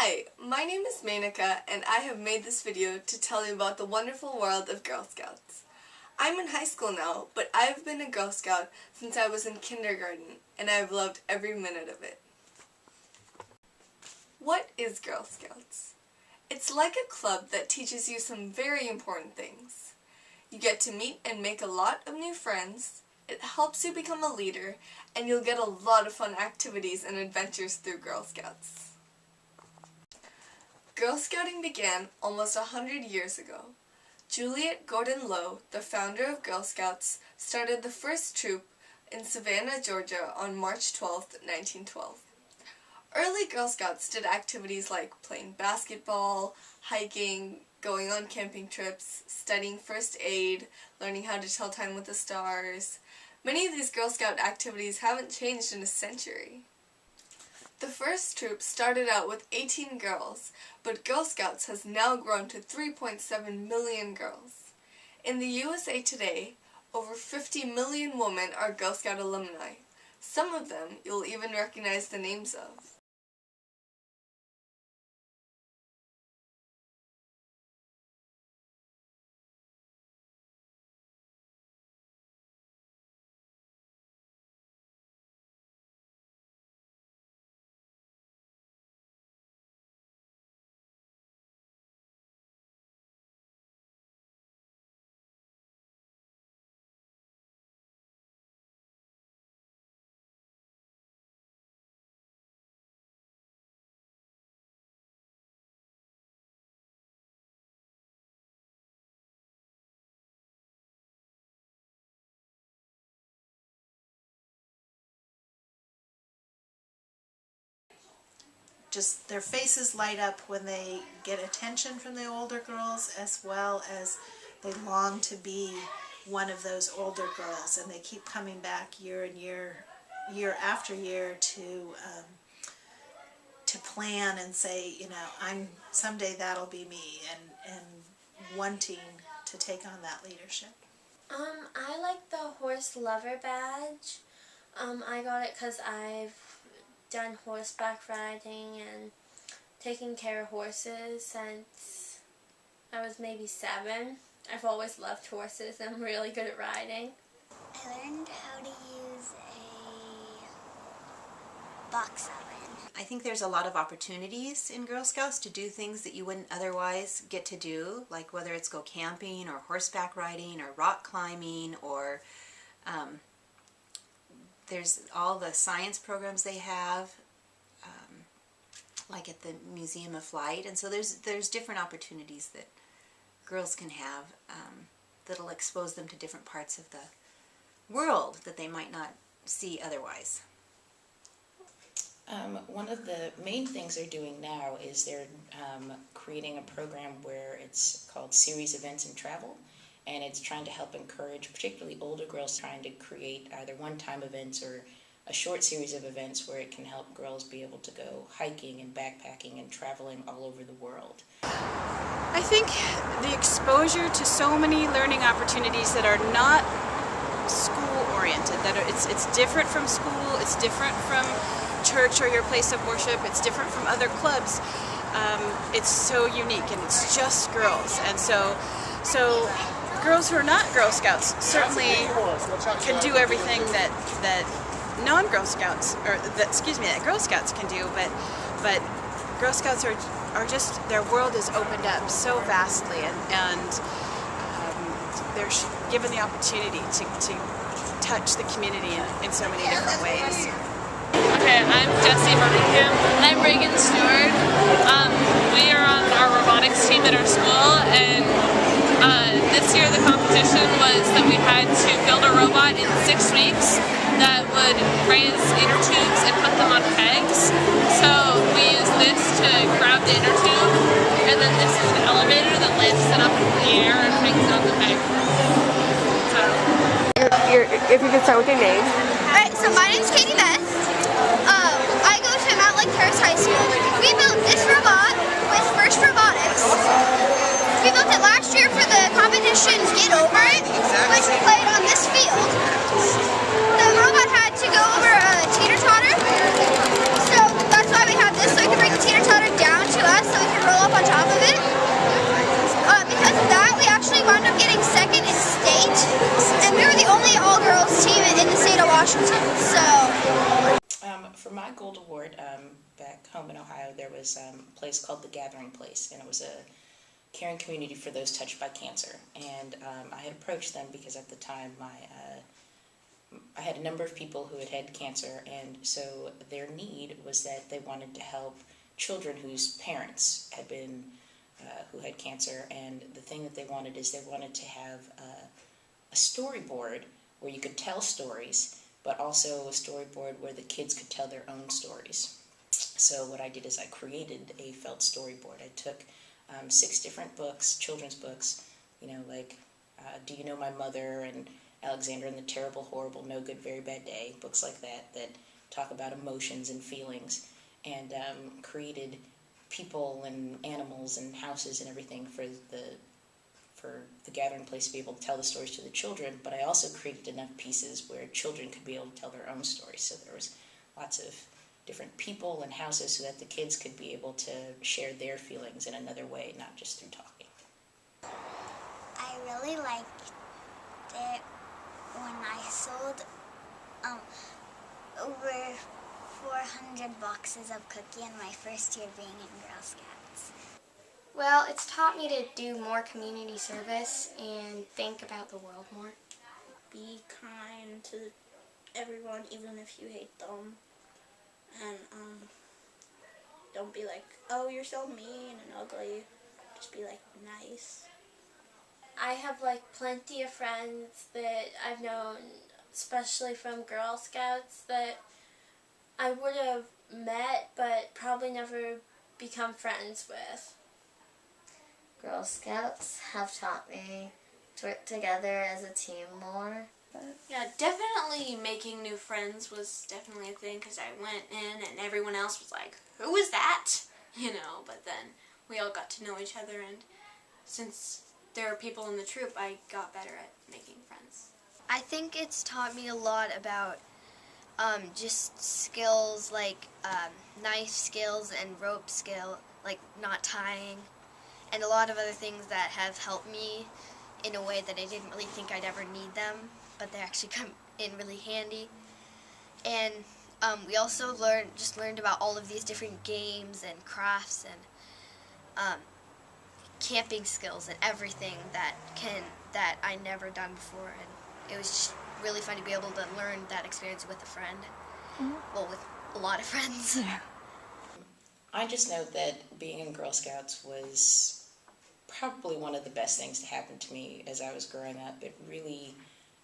Hi, my name is Menaka and I have made this video to tell you about the wonderful world of Girl Scouts. I'm in high school now, but I've been a Girl Scout since I was in kindergarten and I've loved every minute of it. What is Girl Scouts? It's like a club that teaches you some very important things. You get to meet and make a lot of new friends, it helps you become a leader, and you'll get a lot of fun activities and adventures through Girl Scouts. Girl Scouting began almost 100 years ago. Juliette Gordon Low, the founder of Girl Scouts, started the first troop in Savannah, Georgia on March 12, 1912. Early Girl Scouts did activities like playing basketball, hiking, going on camping trips, studying first aid, learning how to tell time with the stars. Many of these Girl Scout activities haven't changed in a century. The first troop started out with 18 girls, but Girl Scouts has now grown to 3.7 million girls. In the USA today, over 50 million women are Girl Scout alumni. Some of them you'll even recognize the names of. Just their faces light up when they get attention from the older girls, as well as they long to be one of those older girls, and they keep coming back year after year to plan and say, you know, someday that'll be me, and wanting to take on that leadership. I like the horse lover badge. I got it because I've done horseback riding and taking care of horses since I was maybe 7. I've always loved horses. I'm really good at riding. I learned how to use a box oven. I think there's a lot of opportunities in Girl Scouts to do things that you wouldn't otherwise get to do, like whether it's go camping or horseback riding or rock climbing, or there's all the science programs they have, like at the Museum of Flight, and so there's different opportunities that girls can have that'll expose them to different parts of the world that they might not see otherwise. One of the main things they're doing now is they're creating a program where it's called Series Events and Travel, and it's trying to help encourage particularly older girls, trying to create either one-time events or a short series of events where it can help girls be able to go hiking and backpacking and traveling all over the world. I think the exposure to so many learning opportunities that are not school-oriented, it's different from school, it's different from church or your place of worship, it's different from other clubs. It's so unique, and it's just girls, and so girls who are not Girl Scouts certainly can do everything that non-Girl Scouts, or that Girl Scouts can do, but Girl Scouts are just, their world is opened up so vastly, and they're given the opportunity to touch the community in so many different ways. Okay, I'm Jessie Birmingham. And I'm Reagan Stewart. We are on our robotics team at our school, and this year the competition was that we had to build a robot in 6 weeks that would raise inner tubes and put them on pegs. So we use this to grab the inner tube, and then this is an elevator that lifts it up in the air and hangs it on the peg. So, If you could start with your name. Alright, so my name's Katie Beth. I go to Mount Lake Terrace High School. We built this robot with First Robotics. We built it last year for the competition Get Over It, which we played on this field. The robot had to go over a teeter-totter, so that's why we have this, so we can bring the teeter-totter down to Gold Award, back home in Ohio, there was a place called The Gathering Place, and it was a caring community for those touched by cancer. And I had approached them because at the time I had a number of people who had had cancer, and so their need was that they wanted to help children whose parents had been, who had cancer, and the thing that they wanted is they wanted to have a storyboard where you could tell stories, but also a storyboard where the kids could tell their own stories. So what I did is I created a felt storyboard. I took 6 different books, children's books, like Do You Know My Mother, and Alexander and the Terrible, Horrible, No Good, Very Bad Day, books like that talk about emotions and feelings, and created people and animals and houses and everything for the Gathering Place to be able to tell the stories to the children. But I also created enough pieces where children could be able to tell their own stories. So there was lots of different people and houses so that the kids could be able to share their feelings in another way, not just through talking. I really liked it when I sold over 400 boxes of cookie in my first year being in Girl Scouts. Well, it's taught me to do more community service and think about the world more. Be kind to everyone, even if you hate them. And don't be like, oh, you're so mean and ugly. Just be like nice. I have plenty of friends that I've known, especially from Girl Scouts, that I would have met but probably never become friends with. Girl Scouts have taught me to work together as a team more. Yeah, definitely making new friends was definitely a thing, because I went in and everyone else was like, who is that? But then we all got to know each other, and since there are people in the troop, I got better at making friends. I think it's taught me a lot about just skills like knife skills and rope skill, like knot tying, and a lot of other things that have helped me in a way that I didn't really think I'd ever need them, but they actually come in really handy. And we also learned about all of these different games and crafts and camping skills and everything that I never done before, and it was just really fun to be able to learn that experience with a friend. Well, with a lot of friends. Yeah. I just know that being in Girl Scouts was probably one of the best things to happen to me as I was growing up. It really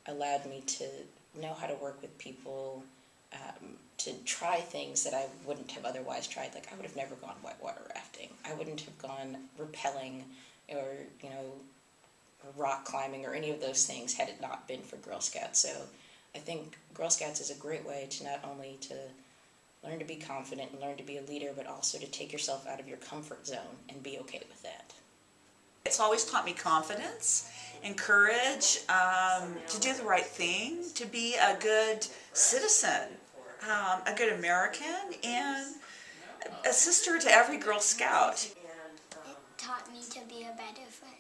allowed me to know how to work with people, to try things that I wouldn't have otherwise tried. Like, I would have never gone whitewater rafting. I wouldn't have gone rappelling or, rock climbing or any of those things had it not been for Girl Scouts. So I think Girl Scouts is a great way to not only to learn to be confident and learn to be a leader, but also to take yourself out of your comfort zone and be okay with that. It's always taught me confidence and courage to do the right thing, to be a good citizen, a good American, and a sister to every Girl Scout. It taught me to be a better friend.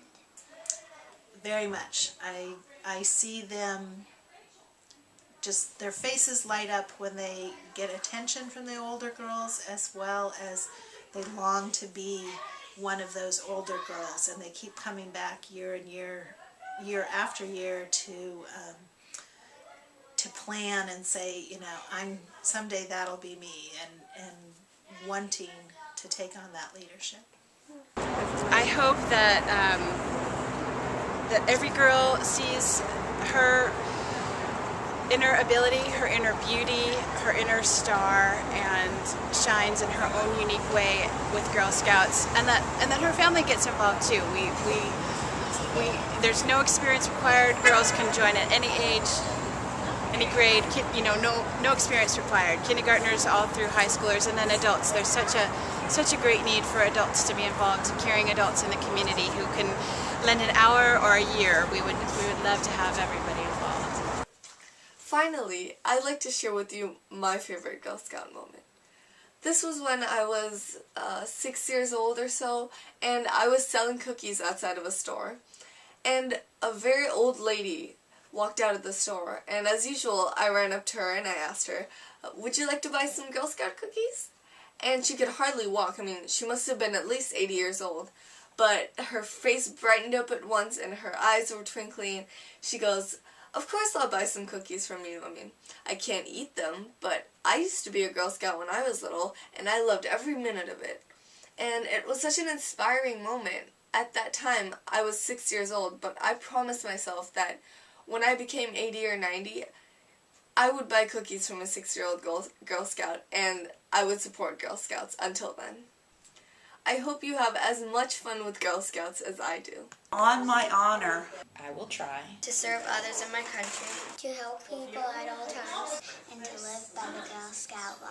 Very much. I see them, just their faces light up when they get attention from the older girls, as well as they long to be one of those older girls, and they keep coming back year after year to plan and say, someday that'll be me, and wanting to take on that leadership. I hope that that every girl sees her inner ability, her inner beauty, her inner star, and shines in her own unique way with Girl Scouts, and that her family gets involved too. There's no experience required. Girls can join at any age, any grade. No experience required. Kindergartners all through high schoolers, and then adults. There's such a great need for adults to be involved, caring adults in the community who can lend an hour or a year. We would love to have everybody involved. Finally, I'd like to share with you my favorite Girl Scout moment. This was when I was 6 years old or so, and I was selling cookies outside of a store. And a very old lady walked out of the store, and as usual, I ran up to her and I asked her, would you like to buy some Girl Scout cookies? And she could hardly walk. I mean, she must have been at least 80 years old. But her face brightened up at once and her eyes were twinkling. She goes, of course I'll buy some cookies from you. I mean, I can't eat them, but I used to be a Girl Scout when I was little, and I loved every minute of it. And it was such an inspiring moment. At that time, I was 6 years old, but I promised myself that when I became 80 or 90, I would buy cookies from a 6-year-old Girl Scout, and I would support Girl Scouts until then. I hope you have as much fun with Girl Scouts as I do. On my honor. I will try. To serve others in my country. To help people at all times. And to live by the Girl Scout law.